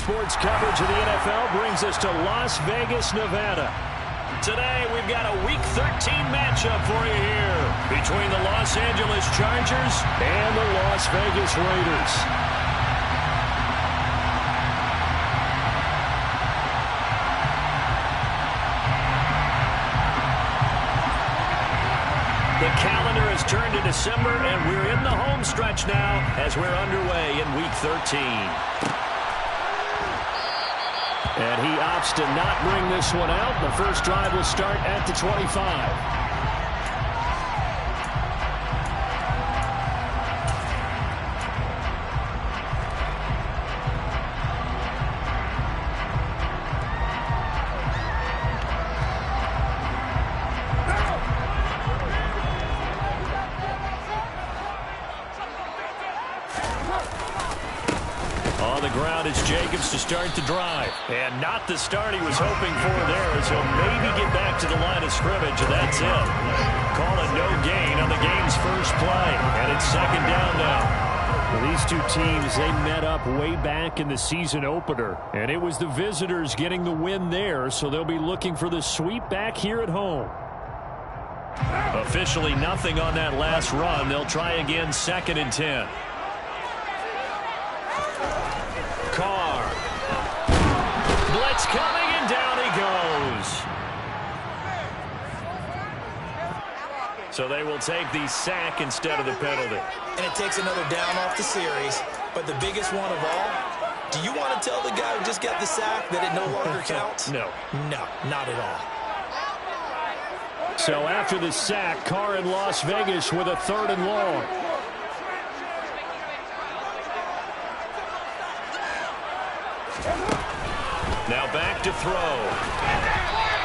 Sports coverage of the NFL brings us to Las Vegas, Nevada. Today, we've got a Week 13 matchup for you here between the Los Angeles Chargers and the Las Vegas Raiders. The calendar has turned to December, and we're in the home stretch now as we're underway in Week 13. And he opts to not bring this one out. The first drive will start at the 25. To start the drive, and not the start he was hoping for there, as he'll maybe get back to the line of scrimmage, and that's it. Call it no gain on the game's first play, and it's second down now. Well, these two teams, they met up way back in the season opener, and it was the visitors getting the win there, so they'll be looking for the sweep back here at home. Officially nothing on that last run. They'll try again, 2nd and 10. Blitz coming, and down he goes. So they will take the sack instead of the penalty. And it takes another down off the series. But the biggest one of all, do you want to tell the guy who just got the sack that it no longer counts? No. No, not at all. So after the sack, Carr in Las Vegas with a 3rd and long. Now back to throw.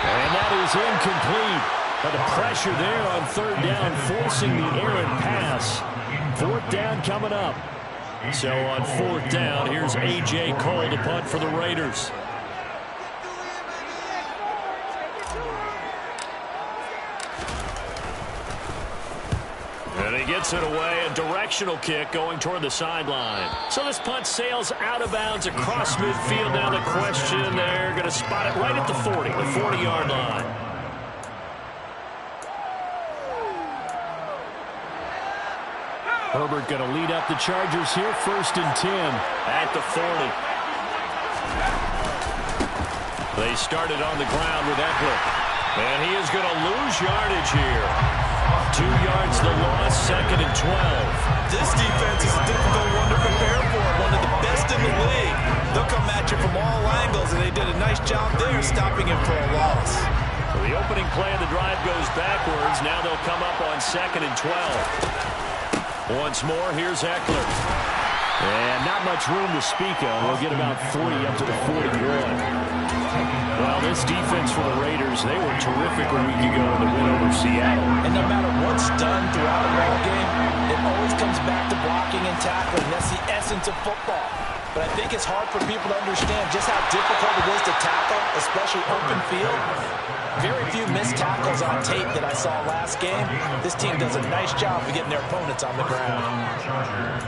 And that is incomplete. But the pressure there on 3rd down, forcing the errant pass. 4th down coming up. So on 4th down, here's A.J. Cole to punt for the Raiders. And he gets it away, a directional kick going toward the sideline. So this punt sails out of bounds across midfield. Now the question, they're going to spot it right at the 40, the 40-yard line. Herbert going to lead up the Chargers here, 1st and 10 at the 40. They started on the ground with Eckler. And he is going to lose yardage here. 2 yards the loss, 2nd and 12. This defense is a difficult one to prepare for, one of the best in the league. They'll come at you from all angles, and they did a nice job there stopping him for a loss. So the opening play of the drive goes backwards. Now they'll come up on 2nd and 12. Once more, here's Eckler. And not much room to speak of. We'll get about 3 up to the 41. Well, this defense for the Raiders, they were terrific a week ago in the win over Seattle. And no matter what's done throughout a ball game, it always comes back to blocking and tackling. That's the essence of football. But I think it's hard for people to understand just how difficult it is to tackle, especially open field. Very few missed tackles on tape that I saw last game. This team does a nice job of getting their opponents on the ground.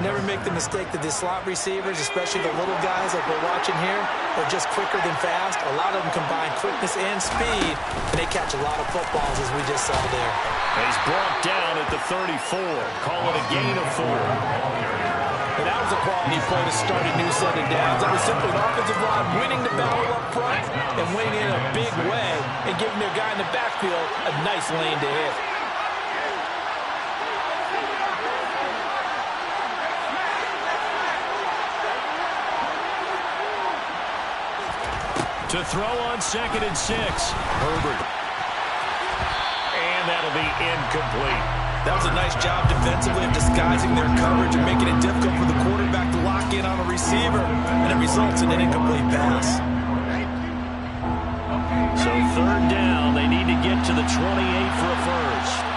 Never make the mistake that the slot receivers, especially the little guys like we're watching here, are just quicker than fast. A lot of them combine quickness and speed, and they catch a lot of footballs, as we just saw there. He's brought down at the 34. Call it a gain of 4. And that was a quality play to start a new set of downs. That was simply an offensive line winning the battle up front and winning in a big way and giving their guy in the backfield a nice lane to hit. To throw on 2nd and 6. Herbert. And that'll be incomplete. That was a nice job defensively of disguising their coverage and making it difficult for the quarterback to lock in on a receiver. And it results in an incomplete pass. So 3rd down. They need to get to the 28 for a first.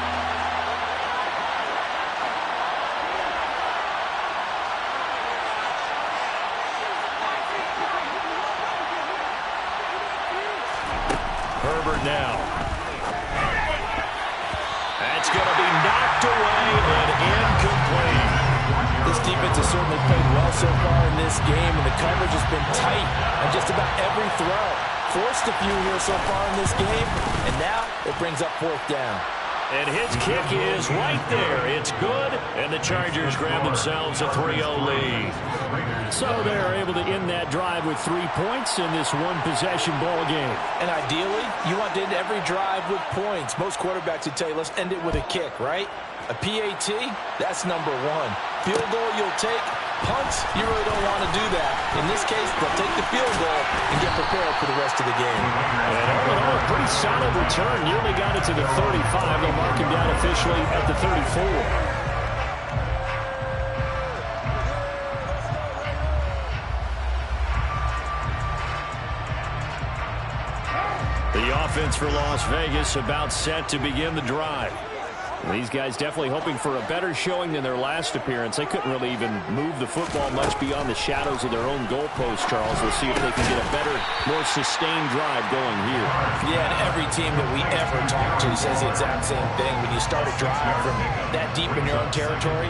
Herbert now. That's going to be knocked away and incomplete. This defense has certainly played well so far in this game, and the coverage has been tight on just about every throw. Forced a few here so far in this game, and now it brings up 4th down. And his kick is right there. It's good, and the Chargers grab themselves a 3-0 lead. So they're able to end that drive with 3 points in this one-possession ball game. And ideally, you want to end every drive with points. Most quarterbacks would tell you, let's end it with a kick, right? A PAT, that's number 1. Field goal you'll take. Punts, you really don't want to do that. In this case, they'll take the field goal and get prepared for the rest of the game. And all in all, a pretty solid return. Nearly got it to the 35. They'll mark him down officially at the 34. The offense for Las Vegas about set to begin the drive. These guys definitely hoping for a better showing than their last appearance. They couldn't really even move the football much beyond the shadows of their own goalpost, Charles. We'll see if they can get a better, more sustained drive going here. Yeah, and every team that we ever talk to says the exact same thing. When you start a drive from that deep in your own territory,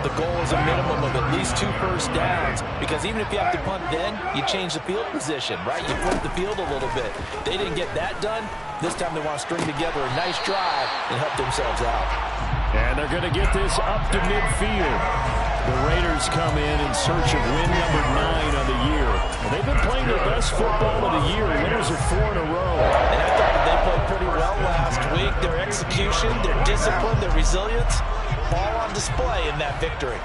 the goal is a minimum of at least 2 first downs, because even if you have to punt then, you change the field position, right? You flip the field a little bit. They didn't get that done. This time they want to string together a nice drive and help themselves out. And they're going to get this up to midfield. The Raiders come in search of win number 9 on the year. They've been playing their best football of the year. Winners of 4 in a row. And I thought that they played pretty well last week. Their execution, their discipline, their resilience, all on display in that victory.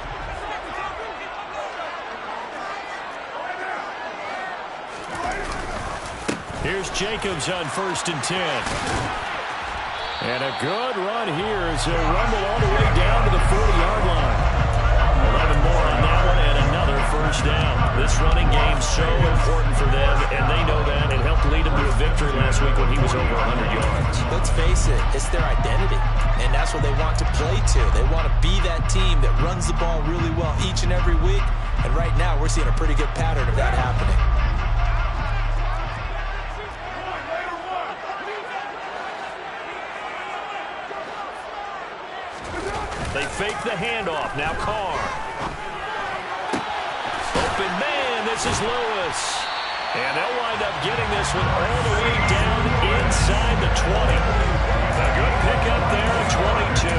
Here's Jacobs on 1st and 10. And a good run here as he'll rumble all the way down to the 40-yard line. 11 more on that one and another first down. This running game so important for them, and they know that. It helped lead them to a victory last week when he was over 100 yards. Let's face it, it's their identity, and that's what they want to play to. They want to be that team that runs the ball really well each and every week, and right now we're seeing a pretty good pattern of that happening. They fake the handoff. Now Carr. Open man. This is Lewis. And they'll wind up getting this one all the way down inside the 20. A good pickup there at 22.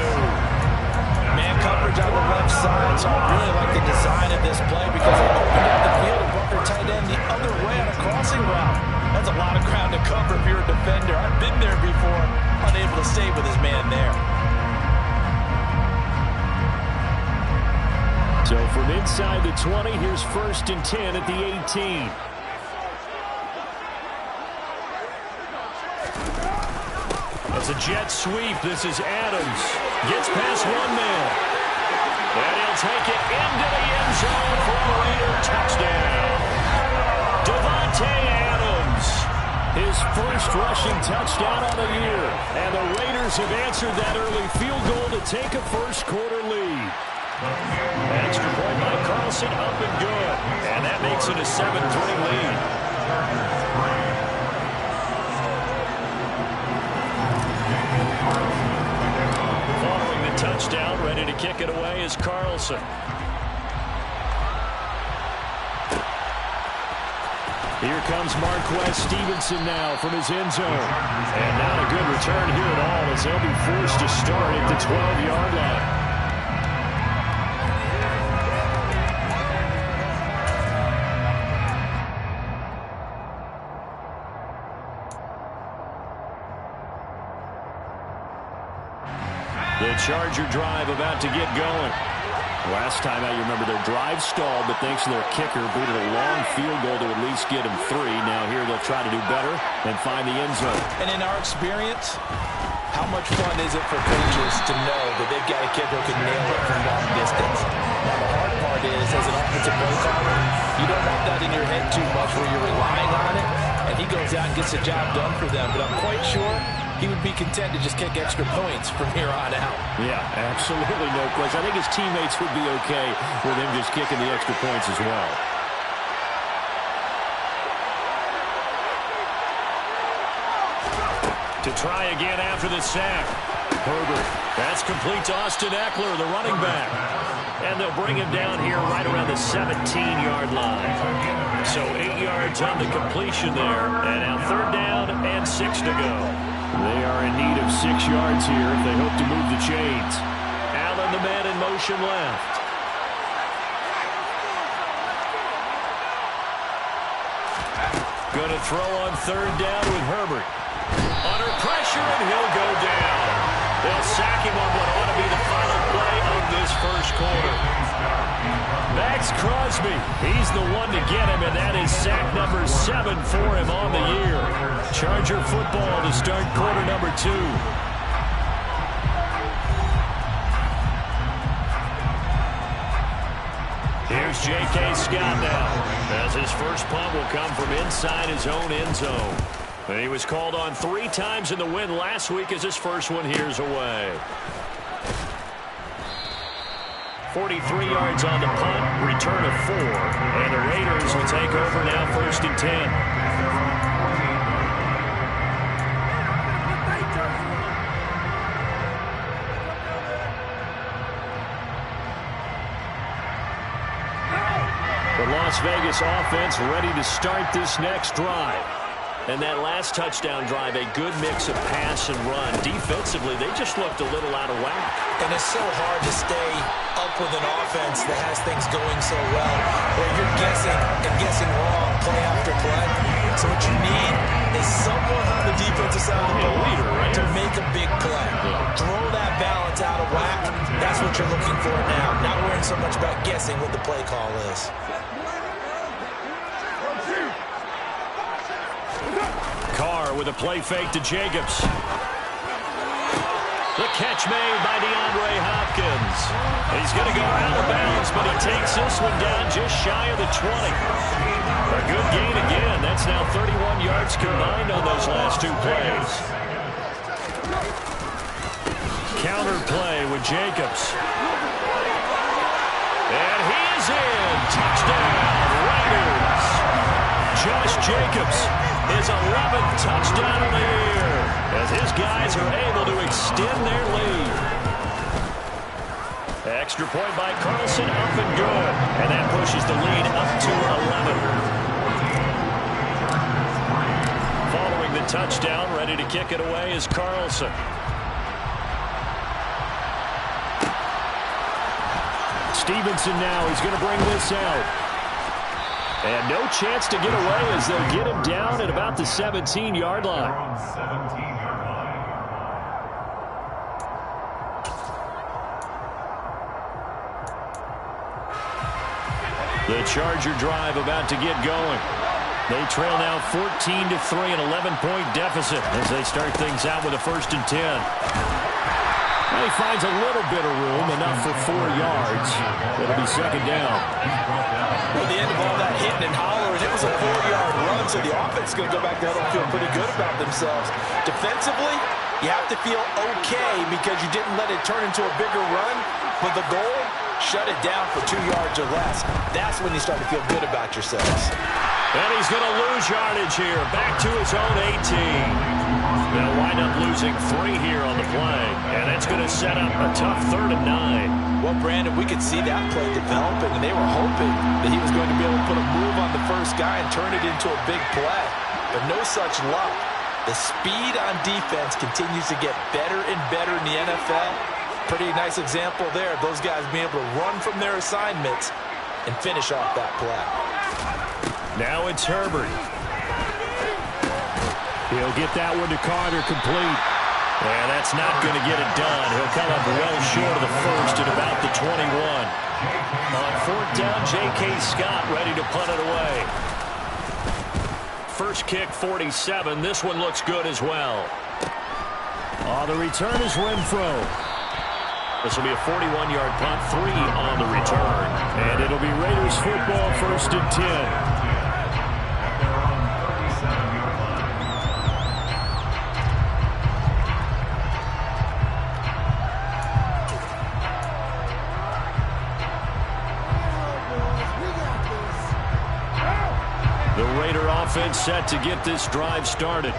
Man coverage on the left side, so I really like the design of this play because they opened up the field and brought their tight end the other way on a crossing route. That's a lot of ground to cover if you're a defender. I've been there before, unable to save with his man there. So from inside the 20, here's 1st and 10 at the 18. It's a jet sweep. This is Adams. Gets past one man. And he'll take it into the end zone for a Raider touchdown. Devontae Adams. His first rushing touchdown of the year. And the Raiders have answered that early field goal to take a first quarter lead. Extra point by Carlson, up and good. And that makes it a 7-3 lead. Following the touchdown, ready to kick it away is Carlson. Here comes Marquez Stevenson now from his end zone. And not a good return here at all as they'll be forced to start at the 12-yard line. The Charger drive about to get going. Last time out, you remember their drive stalled, but thanks to their kicker, booted a long field goal to at least get them 3. Now here they'll try to do better and find the end zone. And in our experience, how much fun is it for coaches to know that they've got a kicker who can nail it from long distance? Now the hard part is, as an offensive play caller, you don't want that in your head too much where you're relying on it, and he goes out and gets the job done for them. But I'm quite sure he would be content to just kick extra points from here on out. Yeah, absolutely no question. I think his teammates would be okay with him just kicking the extra points as well. To try again after the sack. Herbert. That's complete to Austin Eckler, the running back. And they'll bring him down here right around the 17-yard line. So 8 yards on the completion there. And now 3rd down and 6 to go. They are in need of 6 yards here if they hope to move the chains. Allen, the man in motion left. Going to throw on 3rd down with Herbert. Under pressure, and he'll go down. They'll sack him on what ought to be the final play of this first quarter. Max Crosby, he's the one to get him, and that is sack number 7 for him on the year. Charger football to start quarter number 2. Here's J.K. Scott now, as his first punt will come from inside his own end zone. And he was called on 3 times in the win last week as his first one here's away. 43 yards on the punt, return of 4. And the Raiders will take over now 1st and 10. The Las Vegas offense ready to start this next drive. And that last touchdown drive, a good mix of pass and run. Defensively, they just looked a little out of whack. And it's so hard to stay up with an offense that has things going so well, where you're guessing and guessing wrong play after play. So what you need is someone on the defensive side of the ball to make a big play. Throw that balance out of whack. That's what you're looking for now. Not worrying so much about guessing what the play call is. Carr with a play fake to Jacobs. The catch made by DeAndre Hopkins. He's going to go out of bounds, but he takes this one down just shy of the 20. A good gain again. That's now 31 yards combined on those last 2 plays. Counter play with Jacobs. And he is in. Touchdown, Raiders. Josh Jacobs, his 11th touchdown of the year, as his guys are able to extend their lead. Extra point by Carlson, up and good. And that pushes the lead up to 11. Following the touchdown, ready to kick it away is Carlson. Stevenson now, he's going to bring this out. And no chance to get away as they'll get him down at about the 17-yard line. The Charger drive about to get going. They trail now 14-3, an 11-point deficit as they start things out with a 1st and 10. Well, he finds a little bit of room, enough for 4 yards. It'll be 2nd down. Well, the end of all that hitting and hollering, it was a 4-yard run, so the offense is going to go back there and feel pretty good about themselves. Defensively, you have to feel okay because you didn't let it turn into a bigger run, but the goal, shut it down for 2 yards or less. That's when you start to feel good about yourselves. And he's going to lose yardage here, back to his own 18. They'll wind up losing 3 here on the play, and that's going to set up a tough 3rd and 9. Well, Brandon, we could see that play developing, and they were hoping that he was going to be able to put a move on the first guy and turn it into a big play. But no such luck. The speed on defense continues to get better and better in the NFL. Pretty nice example there of those guys being able to run from their assignments and finish off that play. Now it's Herbert. He'll get that one to Carter complete. And that's not going to get it done. He'll come up well short of the first at about the 21. On fourth down, J.K. Scott ready to punt it away. First kick, 47. This one looks good as well. The return is Renfro. This will be a 41-yard punt, 3 on the return. And it'll be Raiders football, first and 10. The Raider offense set to get this drive started.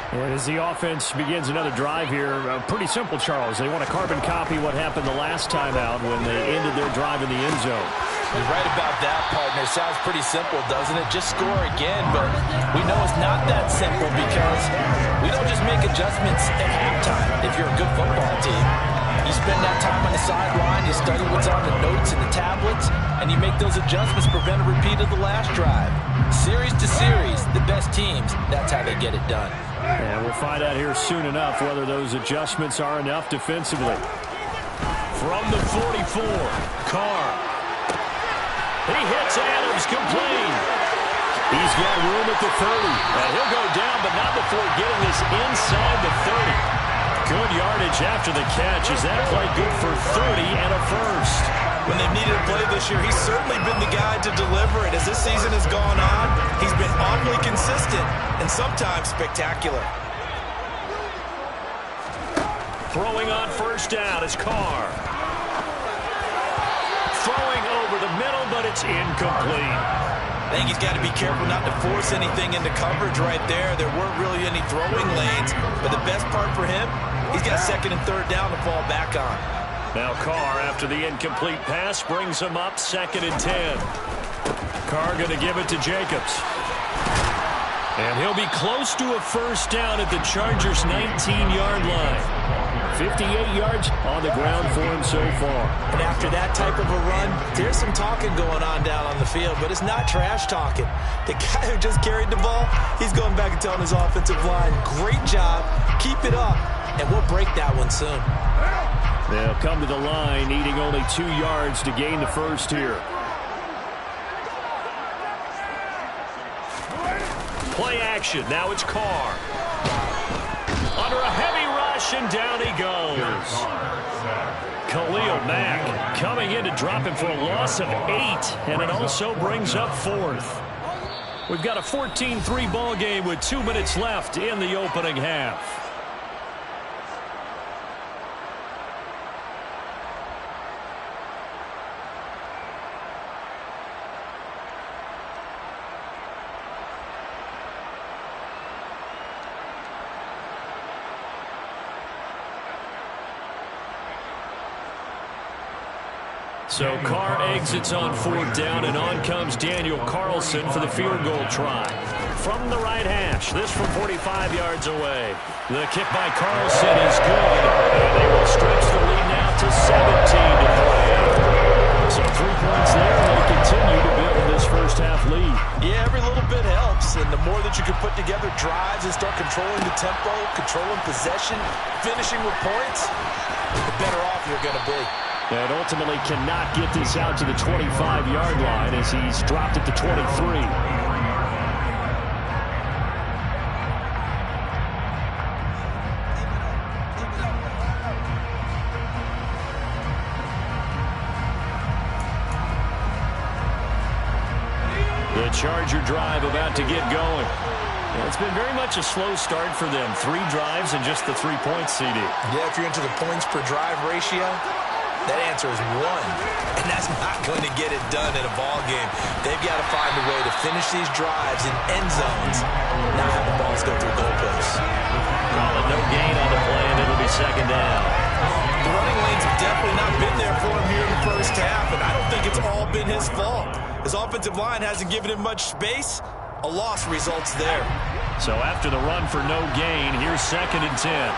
And as the offense begins another drive here, pretty simple, Charles. They want to carbon copy what happened the last time out when they ended their drive in the end zone. You're right about that, partner. Sounds pretty simple, doesn't it? Just score again, but we know it's not that simple because we don't just make adjustments at halftime if you're a good football team. You spend that time on the sideline, you study what's on the notes and the tablets, and you make those adjustments to prevent a repeat of the last drive. Series to series, the best teams, that's how they get it done. And we'll find out here soon enough whether those adjustments are enough defensively. From the 44, Carr. He hits Adams, complete. He's got room at the 30. And he'll go down, but not before getting this inside the 30. Good yardage after the catch. Is that play good for 30 and a first? When they've needed a play this year, he's certainly been the guy to deliver it. As this season has gone on, he's been awfully consistent and sometimes spectacular. Throwing on first down is Carr. Throwing over the middle, but it's incomplete. I think he's got to be careful not to force anything into coverage right there. There weren't really any throwing lanes, but the best part for him, he's got second and third down to fall back on. Now Carr, after the incomplete pass, brings him up second and 10. Carr going to give it to Jacobs. And he'll be close to a first down at the Chargers' 19-yard line. 58 yards on the ground for him so far. And after that type of a run, there's some talking going on down on the field, but it's not trash talking. The guy who just carried the ball, he's going back and telling his offensive line, great job, keep it up, and we'll break that one soon. They'll come to the line, needing only 2 yards to gain the first here. Play action. Now it's Carr. Under a heavy rush, and down he goes. Khalil Mack coming in to drop him for a loss of 8, and it also brings up fourth. We've got a 14-3 ball game with 2 minutes left in the opening half. So Carr exits on fourth down, and on comes Daniel Carlson for the field goal try. From the right hash, this from 45 yards away. The kick by Carlson is good, and they will stretch the lead now to 17-3. So 3 points there, and they continue to build this first half lead. Yeah, every little bit helps, and the more that you can put together drives and start controlling the tempo, controlling possession, finishing with points, the better off you're going to be. And ultimately cannot get this out to the 25-yard line as he's dropped it to 23. The Charger drive about to get going. It's been very much a slow start for them. 3 drives and just the 3 points, CD. Yeah, if you're into the points per drive ratio, that answer is 1, and that's not going to get it done in a ball game. They've got to find a way to finish these drives in end zones, not have the balls go through goalposts. Calling no gain on the play, and it'll be second down. The running lanes have definitely not been there for him here in the first half, and I don't think it's all been his fault. His offensive line hasn't given him much space. A loss results there. So after the run for no gain, here's second and 10.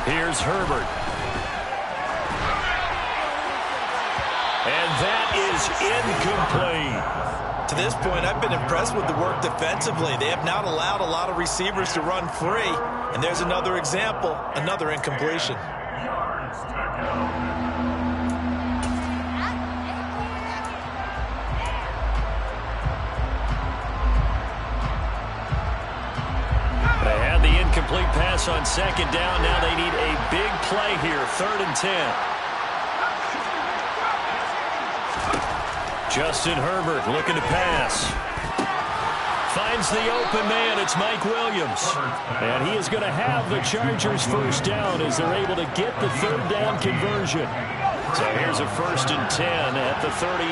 Here's Herbert. is incomplete. To this point, I've been impressed with the work defensively. They have not allowed a lot of receivers to run free. And there's another example, another incompletion. They had the incomplete pass on second down. Now they need a big play here, 3rd and 10. Justin Herbert looking to pass. Finds the open man. It's Mike Williams. And he is going to have the Chargers first down as they're able to get the 3rd down conversion. So here's a 1st and 10 at the 38.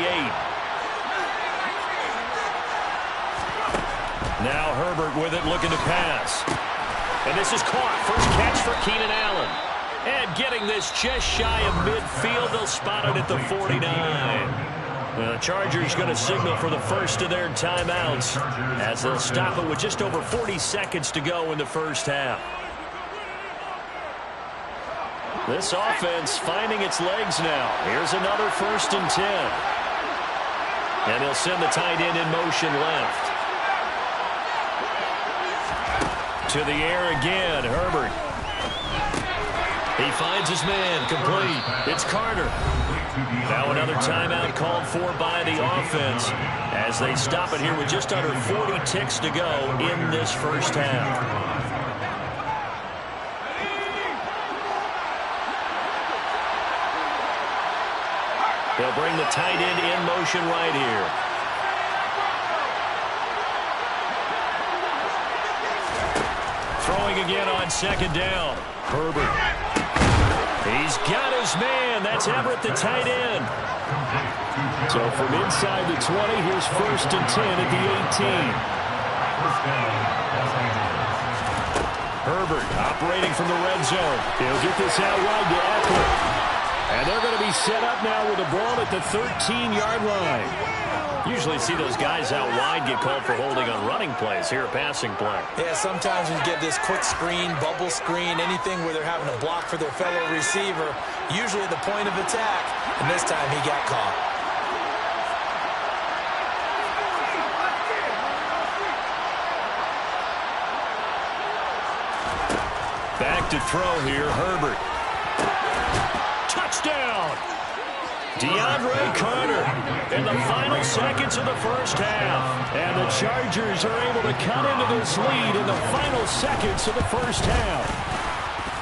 Now Herbert with it, looking to pass. And this is caught. First catch for Keenan Allen. And getting this just shy of midfield. They'll spot it at the 49. The Chargers going to signal for the first of their timeouts as they'll stop it with just over 40 seconds to go in the first half. This offense finding its legs now. Here's another 1st and 10. And they'll send the tight end in motion left. To the air again, Herbert. He finds his man, complete. It's Carter. Now another timeout called for by the offense as they stop it here with just under 40 ticks to go in this first half. They'll bring the tight end in motion right here. Throwing again on second down. Herbert. He's got his man. That's Everett, the tight end. So from inside the 20, here's 1st and 10 at the 18. Herbert operating from the red zone. He'll get this out wide to Eckler. And they're going to be set up now with the ball at the 13-yard line. Usually see those guys out wide get called for holding on running plays. Here, a passing play. Yeah, sometimes when you get this quick screen, bubble screen, anything where they're having to block for their fellow receiver, usually at the point of attack, and this time he got caught. Back to throw here, Herbert. Touchdown! DeAndre Carter in the final seconds of the first half. And the Chargers are able to cut into this lead in the final seconds of the first half.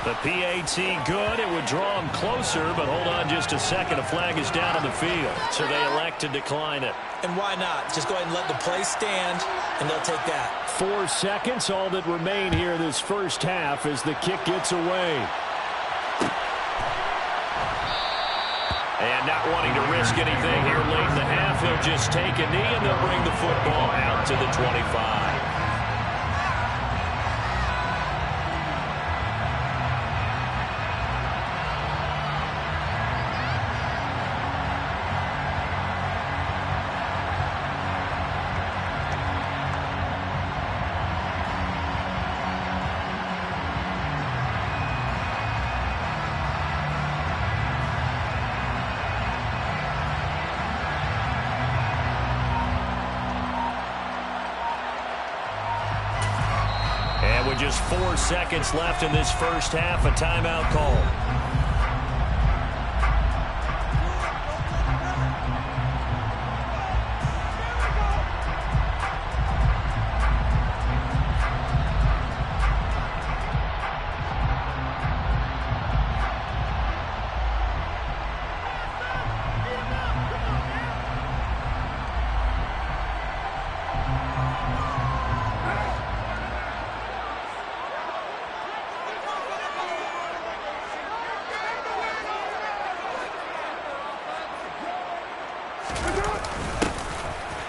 The PAT good. It would draw them closer, but hold on just a second. A flag is down on the field, so they elect to decline it. And why not? Just go ahead and let the play stand, and they'll take that. 4 seconds, all that remain here in this first half as the kick gets away. And not wanting to risk anything here late in the half, he'll just take a knee, and they'll bring the football out to the 25. With just 4 seconds left in this first half, a timeout call.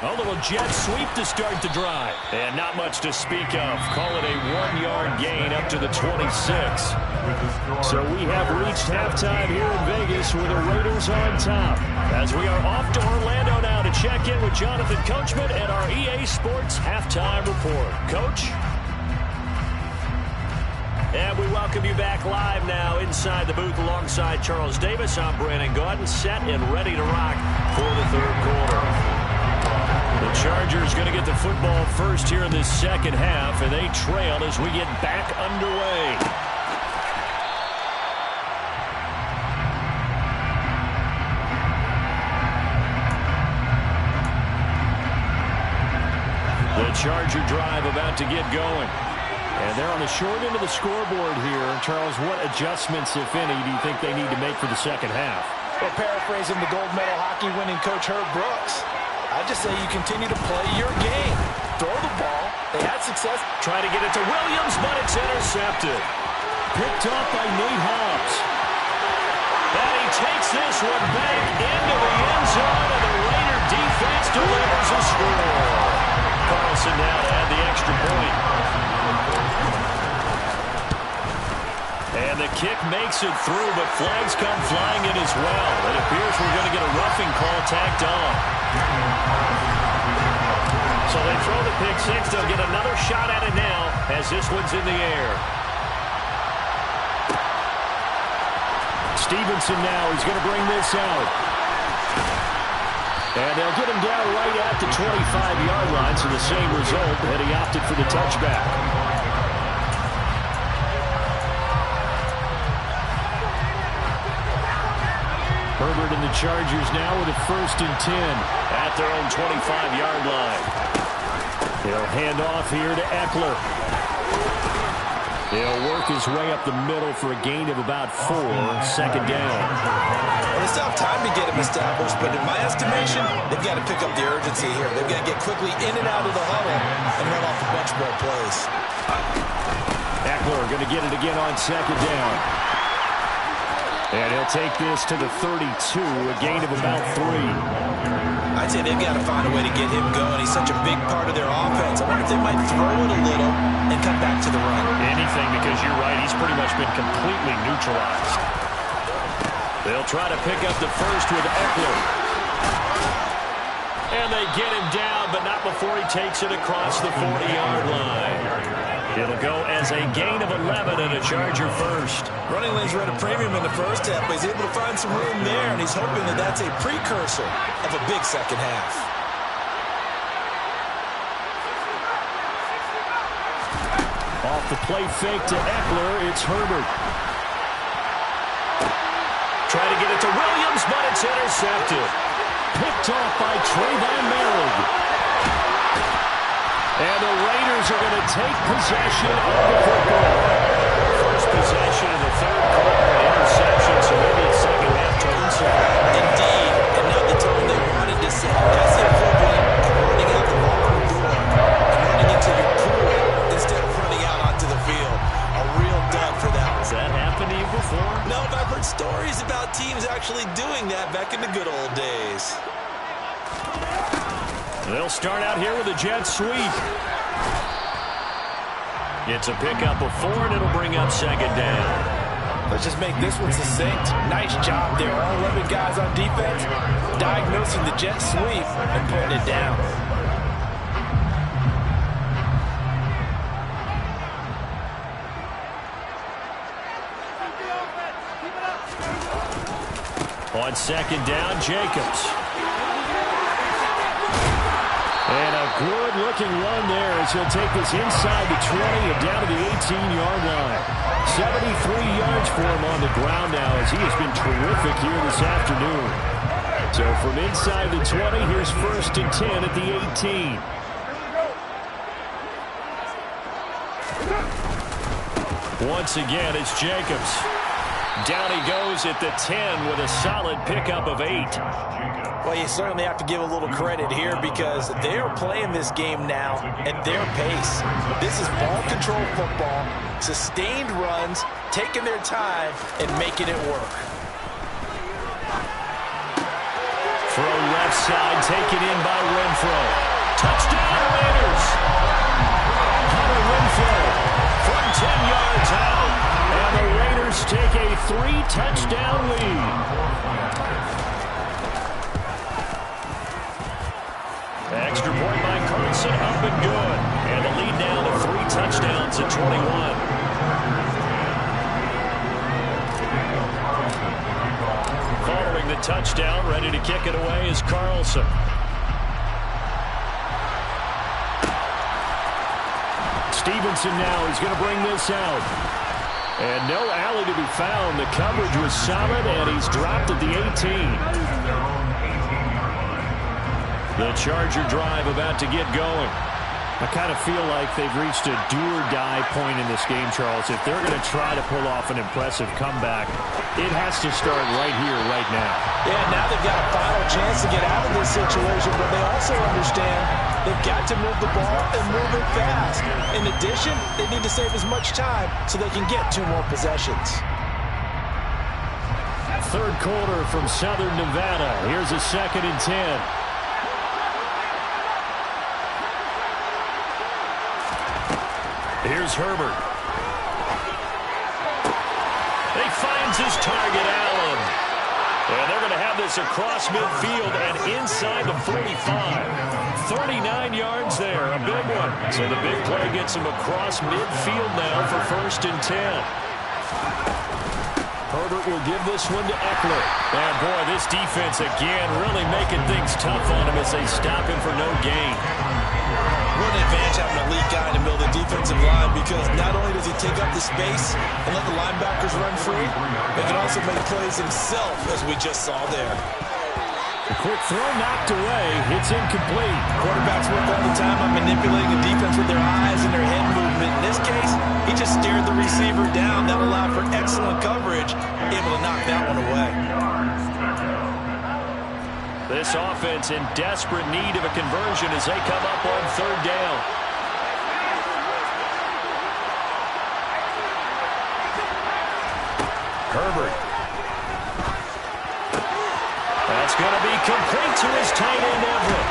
A little jet sweep to start the drive. And not much to speak of. Call it a 1-yard gain up to the 26. So we have reached halftime here in Vegas with the Raiders on top. As we are off to Orlando now to check in with Jonathan Coachman and our EA Sports Halftime Report. Coach? And we welcome you back live now inside the booth alongside Charles Davis. I'm Brandon Gaudin, set and ready to rock for the third quarter. The Chargers going to get the football first here in this second half, and they trail as we get back underway. The Charger drive about to get going. And they're on the short end of the scoreboard here. Charles, what adjustments, if any, do you think they need to make for the second half? Well, paraphrasing the gold medal hockey winning coach Herb Brooks, I just say you continue to play your game. Throw the ball. They had success. Try to get it to Williams, but it's intercepted. Picked up by Nate Hobbs. And he takes this one back into the end zone, and the Raider defense delivers a score. Carlson now to add the extra point. And the kick makes it through, but flags come flying in as well. It appears we're going to get a roughing call tacked on. So they throw the pick six. They'll get another shot at it now as this one's in the air. Stevenson now is going to bring this out. And they'll get him down right at the 25-yard line, so the same result, and he opted for the touchback. Herbert and the Chargers now with a 1st and 10 at their own 25-yard line. He'll hand off here to Eckler. He'll work his way up the middle for a gain of about 4, second down. Well, they still have time to get him established, but in my estimation, they've got to pick up the urgency here. They've got to get quickly in and out of the huddle and run off a bunch more plays. Eckler going to get it again on second down. And he'll take this to the 32, a gain of about 3. I'd say they've got to find a way to get him going. He's such a big part of their offense. I wonder if they might throw it a little and come back to the run. Anything, because you're right, he's pretty much been completely neutralized. They'll try to pick up the first with Eckler. And they get him down, but not before he takes it across the 40-yard line. It'll go as a gain of 11 and a Charger first. Running lanes were at a premium in the first half, but he's able to find some room there, and he's hoping that that's a precursor of a big second half. Off the play fake to Eckler, it's Herbert. Try to get it to Williams, but it's intercepted. Picked off by Trayvon Merritt. And the Raiders are going to take possession of the football. First possession of the third quarter, an interception, so maybe a second half tone set. Indeed, and not the tone they wanted to set. That's the equivalent of running out the locker door and running into your pool instead of running out onto the field. A real dud for that. Has that happened to you before? No, but I've heard stories about teams actually doing that back in the good old days. They'll start out here with a jet sweep. It's a pickup of 4, and it'll bring up second down. Let's just make this one succinct. Nice job there. All 11 guys on defense diagnosing the jet sweep and putting it down. On second down, Jacobs. And a good-looking run there as he'll take this inside the 20 and down to the 18-yard line. 73 yards for him on the ground now as he has been terrific here this afternoon. So from inside the 20, here's 1st and 10 at the 18. Once again, it's Jacobs. Down he goes at the 10 with a solid pickup of 8. Well, you certainly have to give a little credit here because they are playing this game now at their pace. This is ball control football, sustained runs, taking their time, and making it work. Throw left side, taken in by Renfro. Touchdown, Raiders! Hunter Renfro from 10 yards out. And the Raiders take a 3-touchdown lead. Extra point by Carlson, up and good. And the lead now to 3 touchdowns at 21. kick it away is Carlson. Stevenson now is going to bring this out. And no alley to be found. The coverage was solid, and he's dropped at the 18. The Charger drive about to get going. I kind of feel like they've reached a do-or-die point in this game, Charles. If they're going to try to pull off an impressive comeback, it has to start right here, right now. Yeah, now they've got a final chance to get out of this situation, but they also understand they've got to move the ball and move it fast. In addition, they need to save as much time so they can get 2 more possessions. Third quarter from Southern Nevada. Here's a 2nd and 10. Here's Herbert. He finds his target, Allen. And they're going to have this across midfield and inside the 45. 39 yards there, a big one. So the big play gets him across midfield now for 1st and 10. Herbert will give this one to Eckler. And boy, this defense again really making things tough on him as they stop him for no gain. What an advantage having an elite guy in the middle of the defensive line, because not only does he take up the space and let the linebackers run free, but he can also make plays himself, as we just saw there. A quick throw knocked away. It's incomplete. Quarterbacks work all the time on manipulating the defense with their eyes and their head movement. In this case, he just stared the receiver down. That allowed for excellent coverage, able to knock that one away. This offense in desperate need of a conversion as they come up on 3rd down. Herbert. That's going to be complete to his tight end, Everett.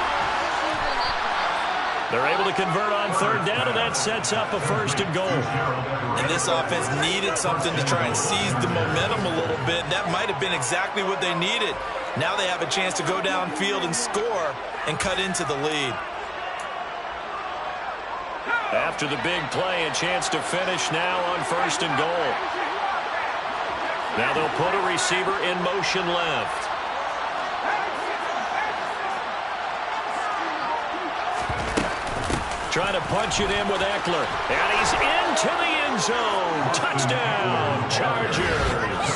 They're able to convert on 3rd down, and that sets up a 1st and goal. And this offense needed something to try and seize the momentum a little bit. That might have been exactly what they needed. Now they have a chance to go downfield and score and cut into the lead. After the big play, a chance to finish now on 1st and goal. Now they'll put a receiver in motion left. Trying to punch it in with Eckler. And he's into the end zone. Touchdown, Chargers.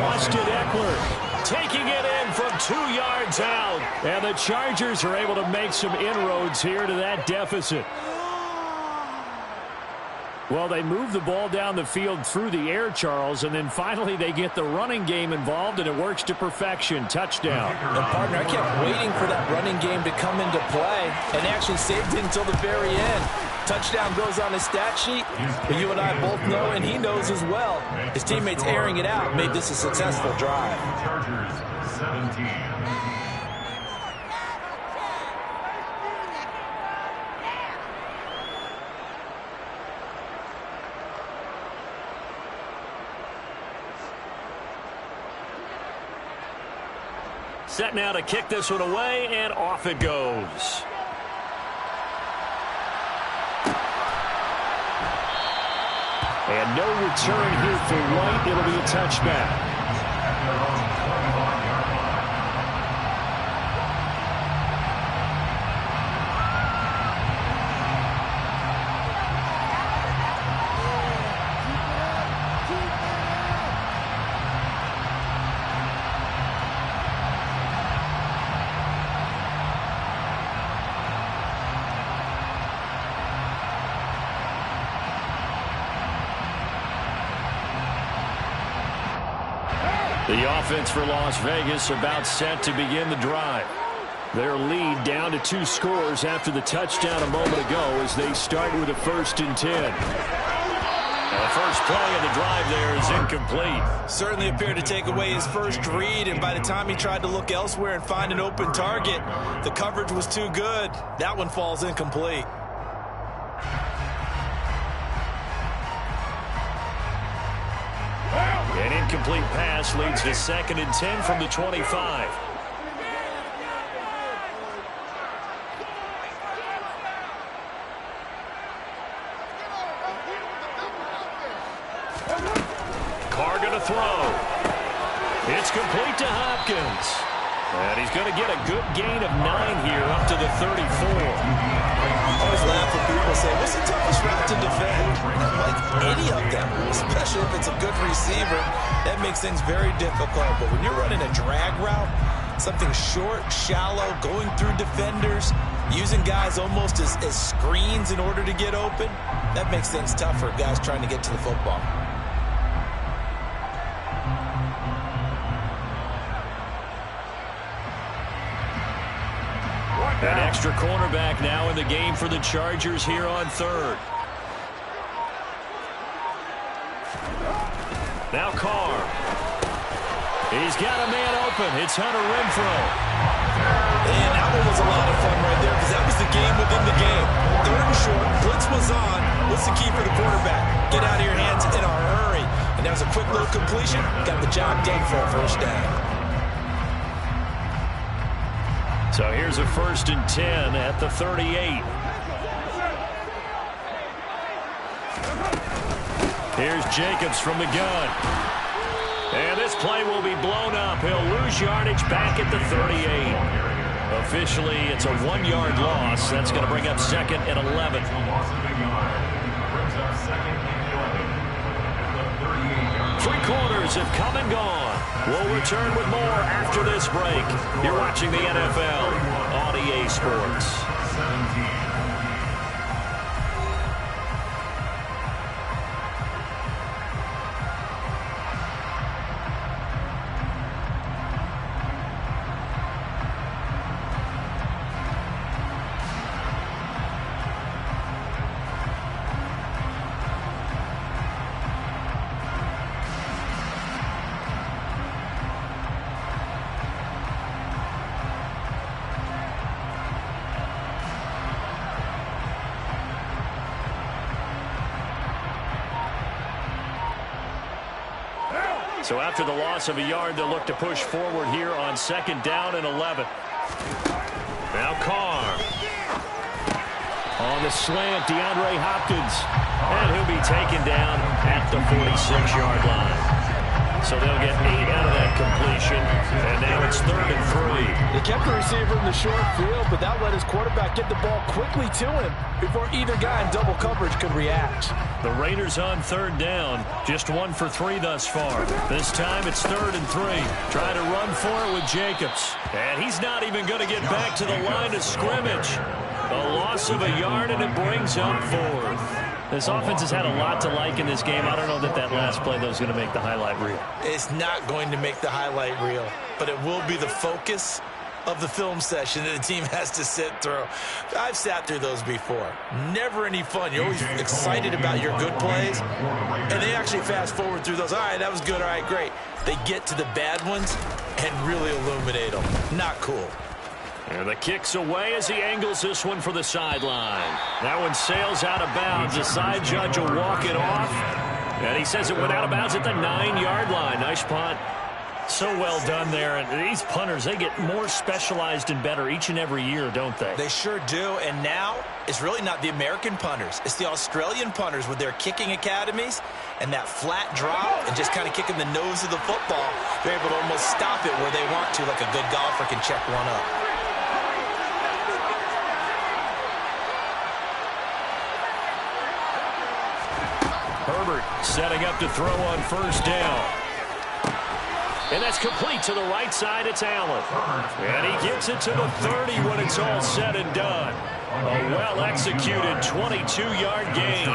Austin Eckler taking it in from 2 yards out. And the Chargers are able to make some inroads here to that deficit. Well, they move the ball down the field through the air, Charles, and then finally they get the running game involved, and it works to perfection. Touchdown. And, partner, I kept waiting for that running game to come into play and actually saved it until the very end. Touchdown goes on his stat sheet, but you and I both know, and he knows as well, his teammates airing it out made this a successful drive. Chargers 17. Set now to kick this one away, and off it goes. And no return here for White. It'll be a touchback. The offense for Las Vegas about set to begin the drive. Their lead down to 2 scores after the touchdown a moment ago as they start with a 1st and 10. And the first play of the drive there is incomplete. Certainly appeared to take away his first read, and by the time he tried to look elsewhere and find an open target, the coverage was too good. That one falls incomplete. An incomplete pass leads to 2nd and 10 from the 25. Carr going to throw. It's complete to Hopkins. And he's going to get a good gain of 9 here up to the 34. I always laugh when people say, what's the toughest route to defend? Like any of them, especially if it's a good receiver, that makes things very difficult. But when you're running a drag route, something short, shallow, going through defenders, using guys almost as screens in order to get open, that makes things tough for guys trying to get to the football. An extra cornerback now in the game for the Chargers here on third. Now Carr. He's got a man open. It's Hunter Renfrow. And that one was a lot of fun right there because that was the game within the game. Third and short, blitz was on. What's the key for the quarterback? Get out of your hands in a hurry. And that was a quick little completion. Got the job done for a first down. So here's a 1st and 10 at the 38. Here's Jacobs from the gun. And this play will be blown up. He'll lose yardage back at the 38. Officially, it's a 1-yard loss. That's going to bring up 2nd and 11. Three quarters have come and gone. We'll return with more after this break. You're watching the NFL on EA Sports. 17. So after the loss of a yard, they'll look to push forward here on 2nd down and 11. Now Carr. On the slant, DeAndre Hopkins. And he'll be taken down at the 46-yard line. So they'll get 8 out of that completion. And now it's 3rd and 3. They kept the receiver in the short field, but that let his quarterback get the ball quickly to him before either guy in double coverage could react. The Raiders on 3rd down. Just 1 for 3 thus far. This time it's 3rd and 3. Trying to run for it with Jacobs. And he's not even going to get back to the line of scrimmage. A loss of a yard, and it brings up 4th. This offense has had a lot to like in this game. I don't know that last play, though, is going to make the highlight reel. It's not going to make the highlight reel, but it will be the focus of the film session that the team has to sit through. I've sat through those before. Never any fun. You're always excited about your good plays, and they actually fast forward through those. All right, that was good. All right, great. They get to the bad ones and really illuminate them. Not cool. And the kick's away as he angles this one for the sideline. That one sails out of bounds. The side judge will walk it off. And he says it went out of bounds at the 9-yard line. Nice punt. So well done there. And these punters, they get more specialized and better each and every year, don't they? They sure do. And now it's really not the American punters. It's the Australian punters with their kicking academies and that flat drop and just kind of kicking the nose of the football. They're able to almost stop it where they want to, like a good golfer can check one up. Herbert setting up to throw on 1st down. And that's complete to the right side. It's Allen. And he gets it to the 30 when it's all said and done. A well-executed 22-yard gain.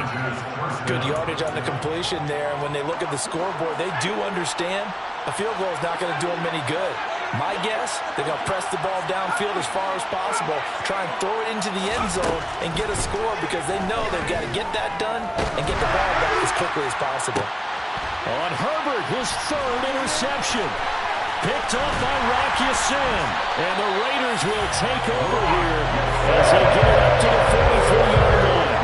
Good yardage on the completion there. And when they look at the scoreboard, they do understand a field goal is not going to do them any good. My guess, they're going to press the ball downfield as far as possible, try and throw it into the end zone and get a score because they know they've got to get that done and get the ball back as quickly as possible. On Herbert, his 3rd interception. Picked off by Rocky Sin. And the Raiders will take over here as they get it up to the 44-yard line.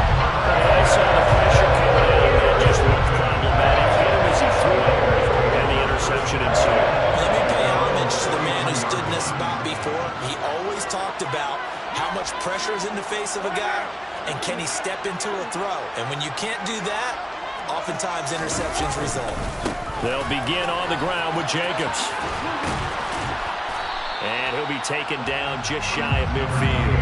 I saw the pressure coming out and just looked problematic for him as he threw it. And the interception ensued. Let me pay homage to the man who stood in this spot before. He always talked about how much pressure is in the face of a guy and can he step into a throw. And when you can't do that, oftentimes interceptions result. They'll begin on the ground with Jacobs. And he'll be taken down just shy of midfield.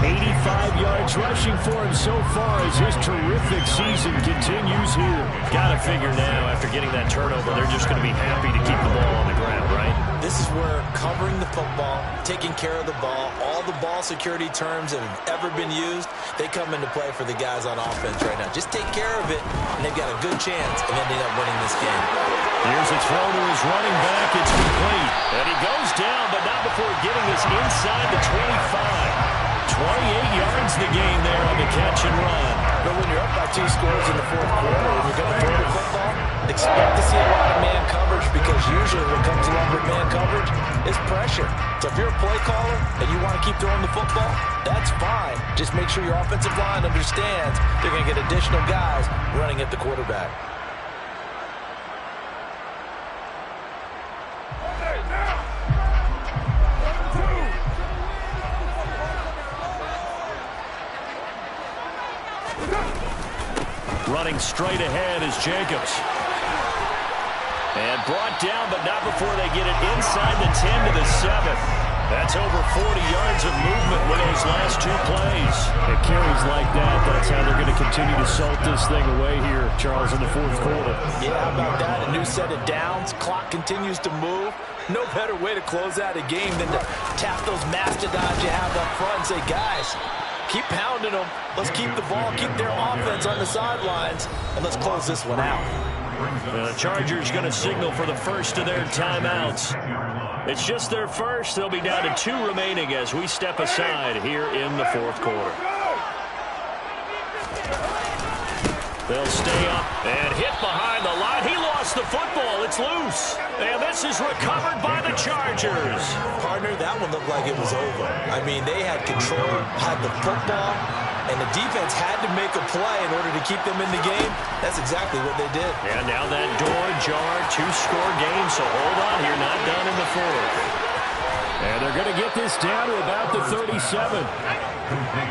85 yards rushing for him so far as his terrific season continues here. Got to figure now, after getting that turnover, they're just going to be happy to keep the ball on the ground, right? This is where covering the football, taking care of the ball, all the ball security terms that have ever been used, they come into play for the guys on offense right now. Just take care of it, and they've got a good chance of ending up winning this game. Here's a throw to his running back. It's complete. And he goes down, but not before getting this inside the 25. 28 yards the game there on the catch and run. But when you're up by 2 scores in the fourth quarter and you're going to throw the football, expect to see a lot of man coverage, because usually what comes along with man coverage is pressure. So if you're a play caller and you want to keep throwing the football, that's fine. Just make sure your offensive line understands they're going to get additional guys running at the quarterback. Running straight ahead is Jacobs. And brought down, but not before they get it inside the 10 to the 7. That's over 40 yards of movement with those last 2 plays. It carries like that. That's how they're going to continue to salt this thing away here, Charles, in the fourth quarter. Yeah, how about that? A new set of downs. Clock continues to move. No better way to close out a game than to tap those mastodons you have up front and say, guys, keep pounding them. Let's keep the ball, keep their offense on the sidelines, and let's close this one out. The Chargers going to signal for the first of their timeouts. It's just their first. They'll be down to 2 remaining as we step aside here in the fourth quarter. They'll stay up and hit behind the line. He lost the football. It's loose. And this is recovered by the Chargers. Partner, that one looked like it was over. I mean, they had control, had the football, and the defense had to make a play in order to keep them in the game. That's exactly what they did. And now that door jarred, 2-score game, so hold on here, not done in the fourth. And they're going to get this down to about the 37.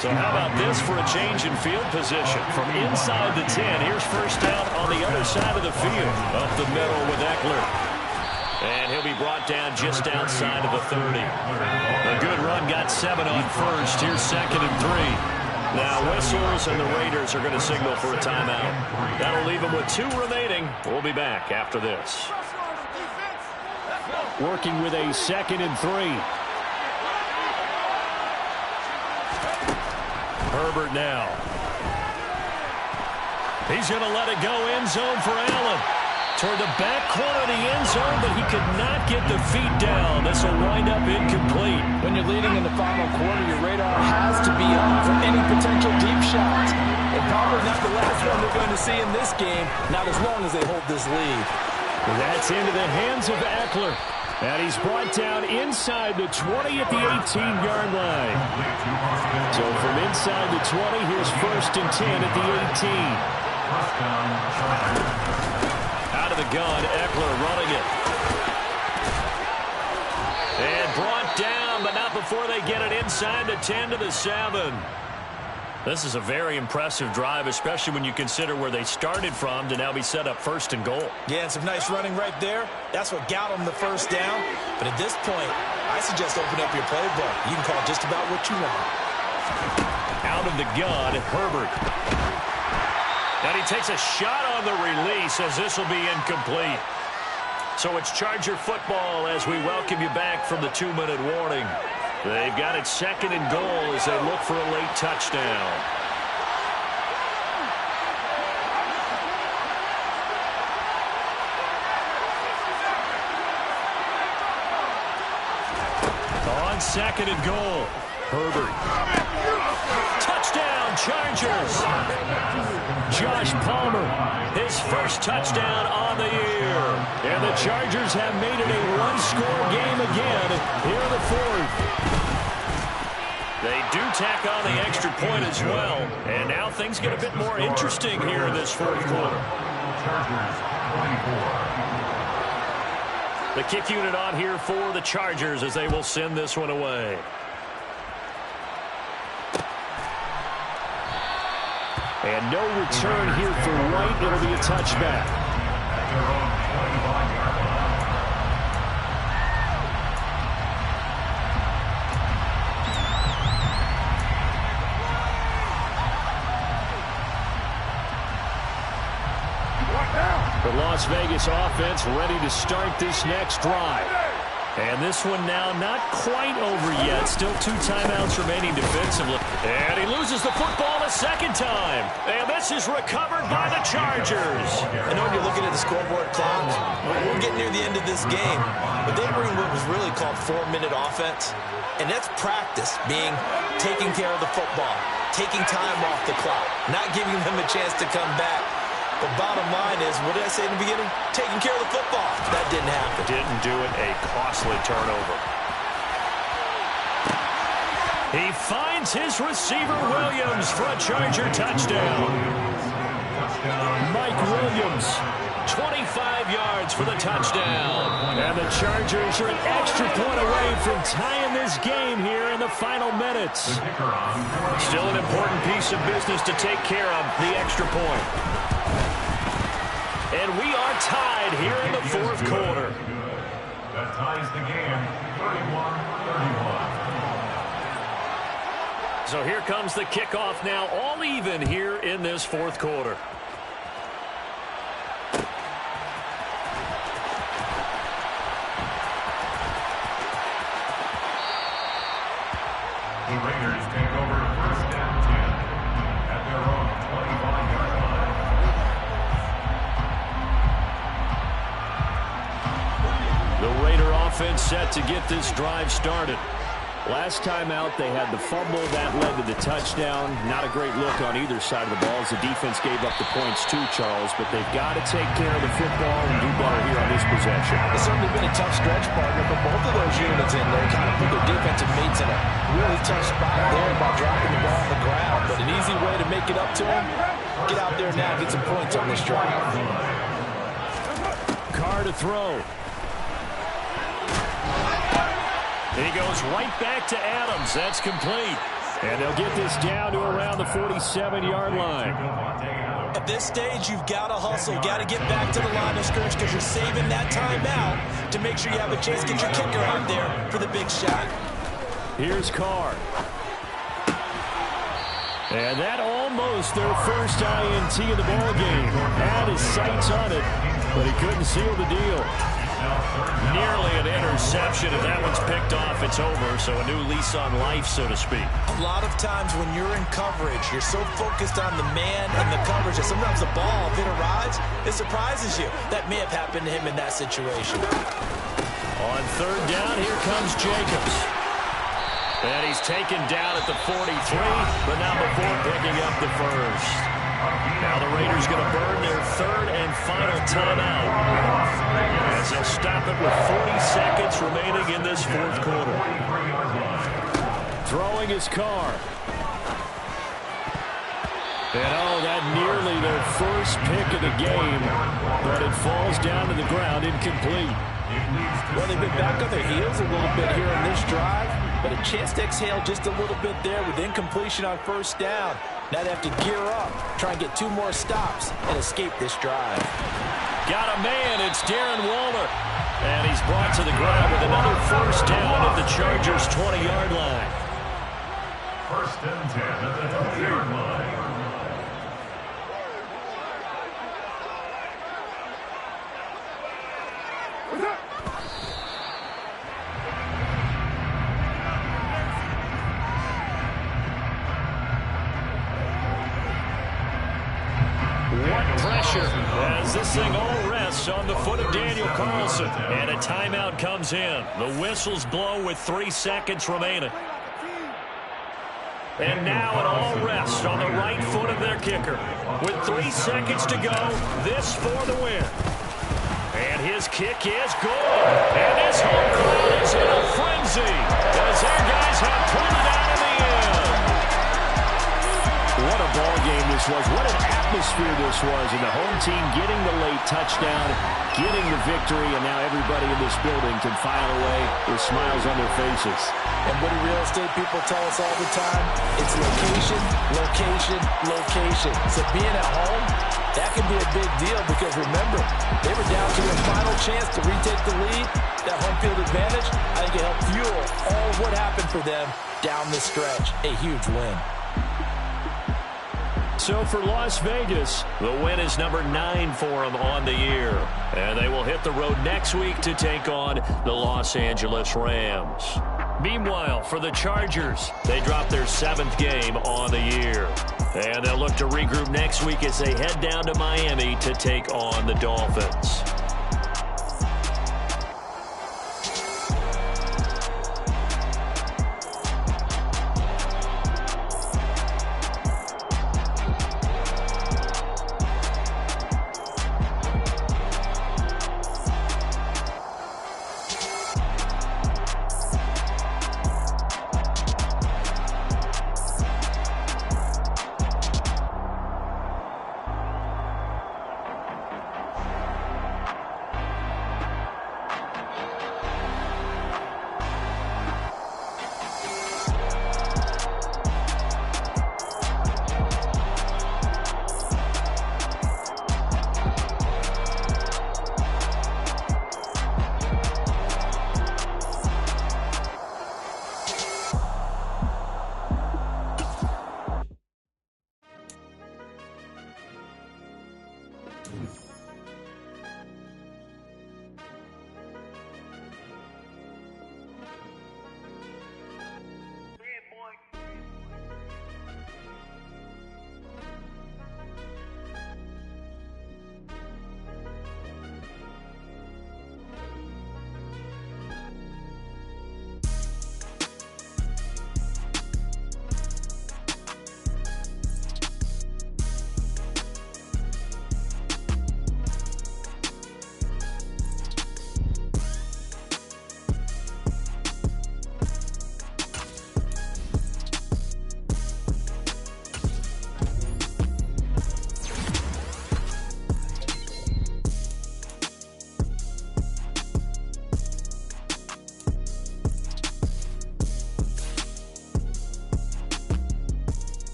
So how about this for a change in field position? From inside the 10, here's first down on the other side of the field. Up the middle with Eckler. And he'll be brought down just outside of the 30. A good run, got 7 on first. Here's 2nd and 3. Now whistles, and the Raiders are going to signal for a timeout. That'll leave them with 2 remaining. We'll be back after this. Working with a 2nd and 3. Herbert now. He's going to let it go end zone for Allen. Toward the back corner of the end zone, but he could not get the feet down. This will wind up incomplete. When you're leading in the final quarter, your radar has to be on for any potential deep shots. And probably not the last one they're going to see in this game, not as long as they hold this lead. That's into the hands of Eckler. And he's brought down inside the 20 at the 18-yard line. So from inside the 20, here's 1st and 10 at the 18. Out of the gun, Eckler running it. And brought down, but not before they get it inside the 10 to the 7. This is a very impressive drive, especially when you consider where they started from to now be set up 1st and goal. Yeah, and some nice running right there. That's what got them the first down. But at this point, I suggest open up your playbook. You can call just about what you want. Out of the gun, Herbert. And he takes a shot on the release as this will be incomplete. So it's Charger football as we welcome you back from the 2-minute warning. They've got it 2nd and goal as they look for a late touchdown. On 2nd and goal, Herbert. Touchdown, Chargers. Josh Palmer, his first touchdown on the year. And the Chargers have made it a 1-score game again here in the fourth. They do tack on the extra point as well. And now things get a bit more interesting here in this fourth quarter. The kick unit on here for the Chargers as they will send this one away. And no return here for White. It'll be a touchback. The Las Vegas offense ready to start this next drive. And this one now not quite over yet. Still 2 timeouts remaining defensively. And he loses the football a second time. And this is recovered by the Chargers. I know when you're looking at the scoreboard clock, we're getting near the end of this game. But they bring what was really called 4-minute offense. And that's practice, being taking care of the football, taking time off the clock, not giving them a chance to come back. The bottom line is, what did I say in the beginning? Taking care of the football. That didn't happen. Didn't do it. A costly turnover. He finds his receiver, Williams, for a Charger touchdown. Mike Williams, 25 yards for the touchdown. And the Chargers are an extra point away from tying this game here in the final minutes. Still an important piece of business to take care of, the extra point. And we are tied here in the fourth quarter. That ties the game, 31-31. So here comes the kickoff now, all even here in this fourth quarter. The Raiders take over first and 10 at their own 25-yard line. The Raider offense set to get this drive started. Last time out, they had the fumble that led to the touchdown. Not a great look on either side of the ball as the defense gave up the points too, Charles. But they've got to take care of the football and do better here on this possession. It's certainly been a tough stretch, partner, but both of those units in there kind of put their defensive mates in a really tough spot there by dropping the ball on the ground. But an easy way to make it up to them, get out there now, get some points on this drive. Carr to throw. And he goes right back to Adams. That's complete. And they'll get this down to around the 47-yard line. At this stage, you've got to hustle. Got to get back to the line of scrimmage because you're saving that time out to make sure you have a chance to get your kicker out there for the big shot. Here's Carr. And that almost their first INT of the ball game. Had his sights on it, but he couldn't seal the deal. Nearly an interception. If that one's picked off, it's over. So a new lease on life, so to speak. A lot of times when you're in coverage, you're so focused on the man and the coverage that sometimes the ball, if it arrives, it surprises you. That may have happened to him in that situation. On third down, here comes Jacobs. And he's taken down at the 43, but not before picking up the first. Now the Raiders going to burn their third and final timeout as they'll stop it with 40 seconds remaining in this fourth quarter. Throwing his Carr. And that nearly their first pick of the game, but it falls down to the ground incomplete. Well, they've been back on their heels a little bit here on this drive, but a chance to exhale just a little bit there with incompletion on first down. Now they have to gear up, try and get 2 more stops, and escape this drive. Got a man, it's Darren Waller. And he's brought to the ground with another first down at the Chargers' 20-yard line. First and 10 at the 20-yard line. As this thing all rests on the foot of Daniel Carlson. And a timeout comes in. The whistles blow with 3 seconds remaining. And now it all rests on the right foot of their kicker. With 3 seconds to go, this for the win. And his kick is good. And this whole crowd is in a frenzy as their guys have pulled it out in the end. What a ball game this was. What an atmosphere this was. And the home team getting the late touchdown, getting the victory, and now everybody in this building can file away with smiles on their faces. And what do real estate people tell us all the time? It's location, location, location. So being at home, that can be a big deal because remember, they were down to their final chance to retake the lead. That home field advantage, I think it helped fuel all of what happened for them down the stretch. A huge win. So for Las Vegas, the win is number 9 for them on the year. And they will hit the road next week to take on the Los Angeles Rams. Meanwhile, for the Chargers, they dropped their 7th game on the year. And they'll look to regroup next week as they head down to Miami to take on the Dolphins.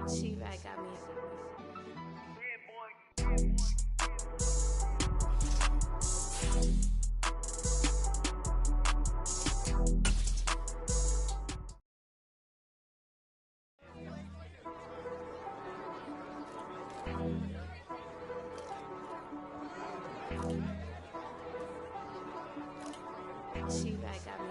She-Rag got me. She-Rag got me.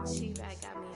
T-Bag got me.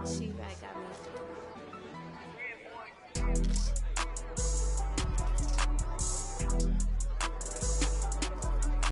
She back got me.